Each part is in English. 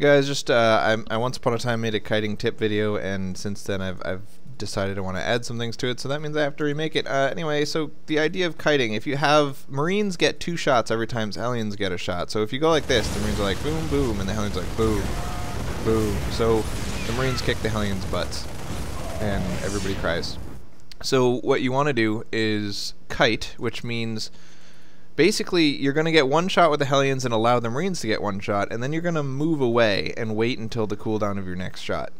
Guys, just I once upon a time made a kiting tip video, and since then I've decided I want to add some things to it, so that means I have to remake it. Anyway, so the idea of kiting, if you have Marines get 2 shots every time Hellions get a shot. So if you go like this, the Marines are like boom boom, and the Hellions are like boom boom. So the Marines kick the Hellions' butts, and everybody cries. So what you want to do is kite, which means basically you're going to get 1 shot with the Hellions and allow the Marines to get 1 shot, and then you're going to move away and wait until the cooldown of your next shot.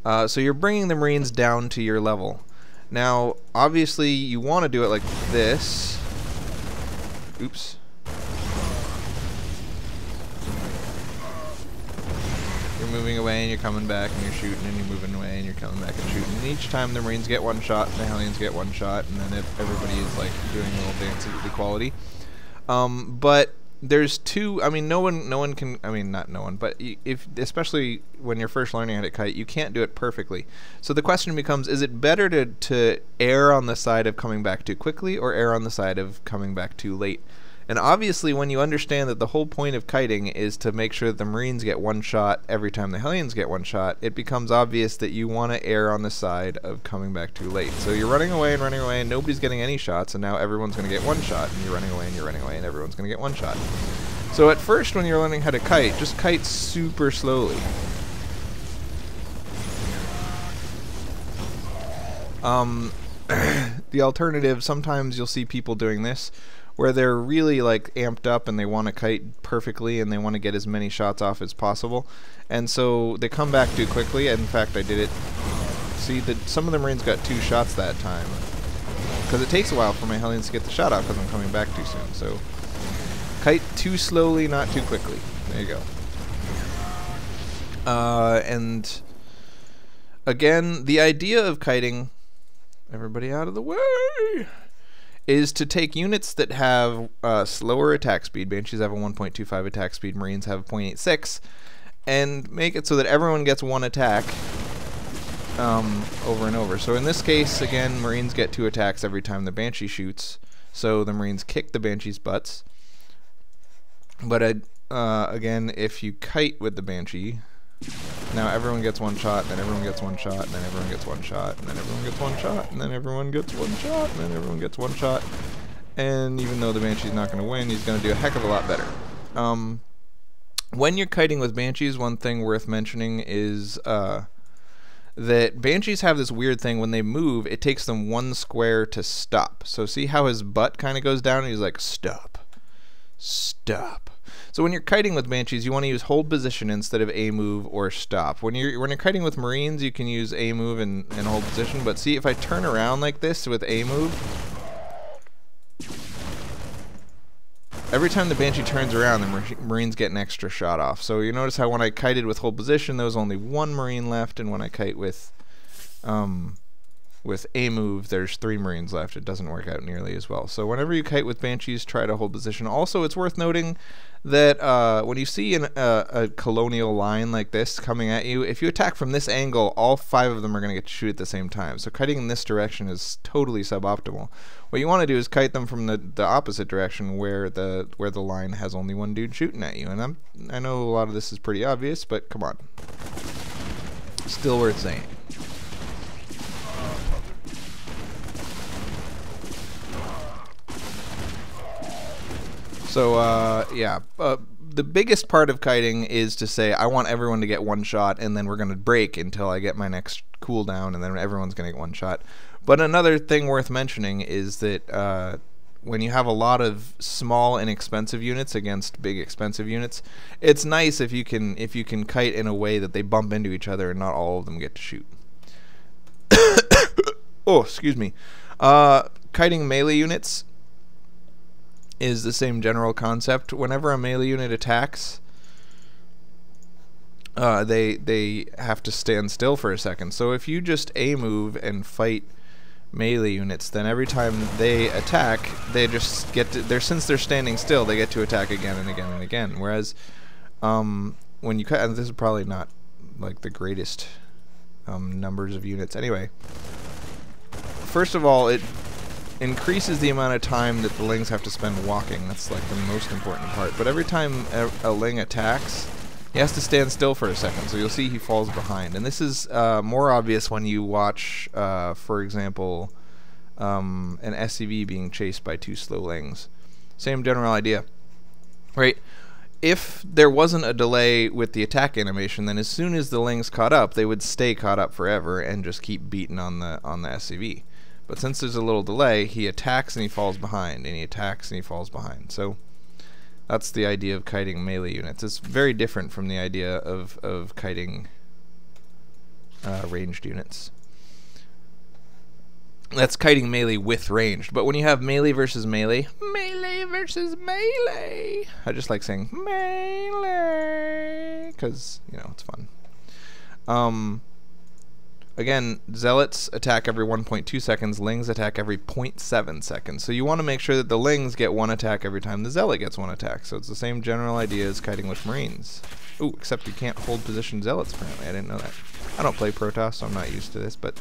So you're bringing the Marines down to your level. Now, obviously, you want to do it like this. Oops. You're moving away and you're coming back and you're shooting and you're moving away and you're coming back and shooting. And each time the Marines get 1 shot and the Hellions get 1 shot, and then everybody is like doing a little dance of equality. But there's 2. I mean, no one can. I mean, not no one, but if especially when you're first learning how to kite, you can't do it perfectly. So the question becomes: is it better to err on the side of coming back too quickly, or err on the side of coming back too late? And obviously, when you understand that the whole point of kiting is to make sure that the Marines get 1 shot every time the Hellions get 1 shot, it becomes obvious that you want to err on the side of coming back too late. So you're running away, and nobody's getting any shots, and now everyone's going to get 1 shot, and you're running away, and everyone's going to get 1 shot. So at first, when you're learning how to kite, just kite super slowly. The alternative, sometimes you'll see people doing this, where they're really like amped up and they want to kite perfectly and they want to get as many shots off as possible, and so they come back too quickly. And in fact, I did it. See, some of the Marines got 2 shots that time, because it takes a while for my Hellions to get the shot off because I'm coming back too soon. So kite too slowly, not too quickly. There you go. And again, the idea of kiting, everybody out of the way, is to take units that have slower attack speed. Banshees have a 1.25 attack speed, Marines have a 0.86, and make it so that everyone gets 1 attack over and over. So in this case, again, Marines get 2 attacks every time the Banshee shoots, so the Marines kick the Banshee's butts. But again, if you kite with the Banshee, now everyone gets 1 shot, then everyone gets 1 shot, and then everyone gets 1 shot, and then everyone gets 1 shot, and then everyone gets 1 shot, and then everyone gets 1 shot. And even though the Banshee's not going to win, he's going to do a heck of a lot better. When you're kiting with Banshees, one thing worth mentioning is that Banshees have this weird thing: when they move, it takes them 1 square to stop. So see how his butt kind of goes down, and he's like, stop, stop. So when you're kiting with Banshees, you want to use hold position instead of A move or stop. When you're kiting with Marines, you can use A move and hold position. But see, if I turn around like this with A move, every time the Banshee turns around, the Marines get an extra shot off. So you notice how when I kited with hold position, there was only 1 Marine left, and when I kite with A move, there's 3 Marines left. It doesn't work out nearly as well. So whenever you kite with Banshees, try to hold position. Also, it's worth noting that when you see a colonial line like this coming at you, if you attack from this angle, all 5 of them are going to get to shoot at the same time. So kiting in this direction is totally suboptimal. What you want to do is kite them from the opposite direction, where the line has only 1 dude shooting at you. And I know a lot of this is pretty obvious, but come on, still worth saying. So, yeah, the biggest part of kiting is to say, I want everyone to get 1 shot, and then we're going to break until I get my next cooldown, and then everyone's going to get 1 shot. But another thing worth mentioning is that when you have a lot of small, inexpensive units against big, expensive units, it's nice if you can kite in a way that they bump into each other and not all of them get to shoot. Oh, excuse me. Kiting melee units is the same general concept. Whenever a melee unit attacks, they have to stand still for a second. So if you just A move and fight melee units, then every time they attack, they just get to, since they're standing still, they get to attack again and again and again. Whereas when you cut, and this is probably not like the greatest numbers of units anyway. First of all, it increases the amount of time that the lings have to spend walking. That's like the most important part. But every time a ling attacks, He has to stand still for a second, so you'll see he falls behind. And this is more obvious when you watch, for example, an SCV being chased by 2 slow lings. Same general idea, right? If there wasn't a delay with the attack animation, then as soon as the lings caught up, they would stay caught up forever and just keep beating on the SCV. But since there's a little delay, he attacks and he falls behind, and he attacks and he falls behind. So that's the idea of kiting melee units. It's very different from the idea of kiting ranged units. That's kiting melee with ranged. But when you have melee versus melee, melee versus melee, I just like saying melee because, you know, it's fun. Again, zealots attack every 1.2 seconds, lings attack every 0.7 seconds. So you want to make sure that the lings get 1 attack every time the zealot gets 1 attack. So it's the same general idea as kiting with marines. Ooh, except you can't hold position zealots apparently. I didn't know that. I don't play Protoss, so I'm not used to this, but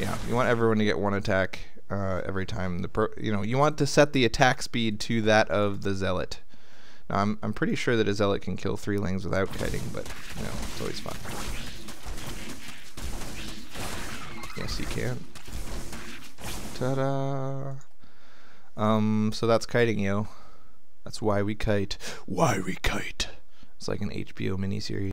yeah, you want everyone to get 1 attack every time you want to set the attack speed to that of the zealot. Now, I'm pretty sure that a zealot can kill 3 lings without kiting, but you know, it's always fun. Yes, he can. Ta-da! So that's kiting, yo. That's why we kite. Why we kite. It's like an HBO miniseries.